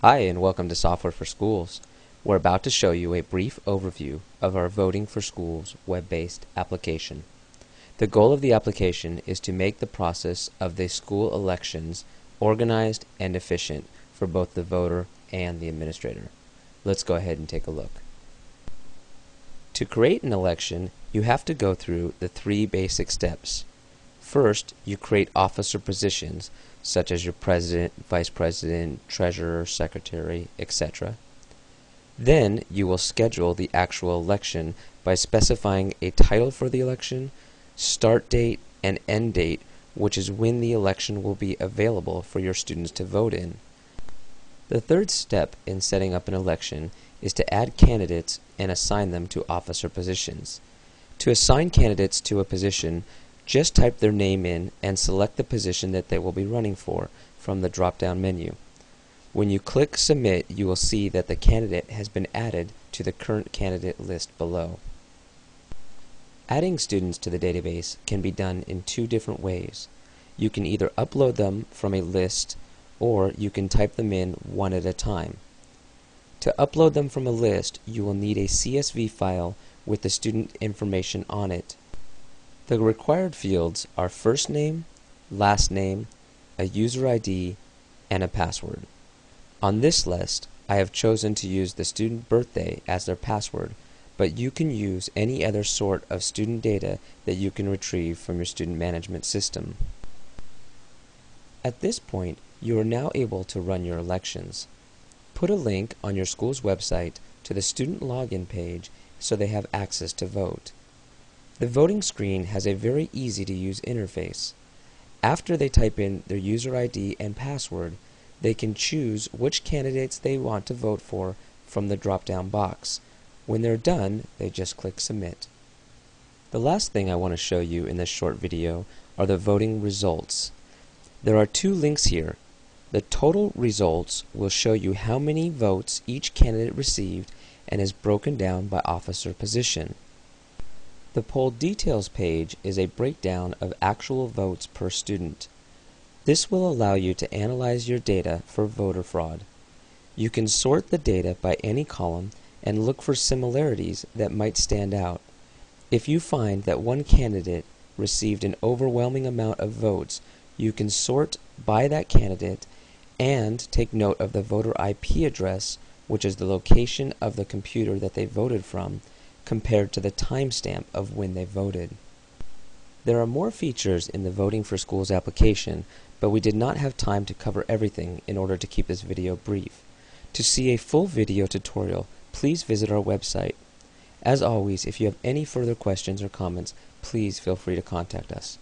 Hi and welcome to Software for Schools. We're about to show you a brief overview of our Voting for Schools web-based application. The goal of the application is to make the process of the school elections organized and efficient for both the voter and the administrator. Let's go ahead and take a look. To create an election, you have to go through the three basic steps. First, you create officer positions, such as your president, vice president, treasurer, secretary, etc. Then you will schedule the actual election by specifying a title for the election, start date, and end date, which is when the election will be available for your students to vote in. The third step in setting up an election is to add candidates and assign them to officer positions. To assign candidates to a position, just type their name in and select the position that they will be running for from the drop-down menu. When you click Submit, you will see that the candidate has been added to the current candidate list below. Adding students to the database can be done in two different ways. You can either upload them from a list or you can type them in one at a time. To upload them from a list, you will need a CSV file with the student information on it. The required fields are first name, last name, a user ID, and a password. On this list, I have chosen to use the student birthday as their password, but you can use any other sort of student data that you can retrieve from your student management system. At this point, you are now able to run your elections. Put a link on your school's website to the student login page so they have access to vote. The voting screen has a very easy to use interface. After they type in their user ID and password, they can choose which candidates they want to vote for from the drop-down box. When they're done, they just click Submit. The last thing I want to show you in this short video are the voting results. There are two links here. The total results will show you how many votes each candidate received and is broken down by officer position. The poll details page is a breakdown of actual votes per student. This will allow you to analyze your data for voter fraud. You can sort the data by any column and look for similarities that might stand out. If you find that one candidate received an overwhelming amount of votes, you can sort by that candidate and take note of the voter IP address, which is the location of the computer that they voted from, compared to the timestamp of when they voted. There are more features in the Voting for Schools application, but we did not have time to cover everything in order to keep this video brief. To see a full video tutorial, please visit our website. As always, if you have any further questions or comments, please feel free to contact us.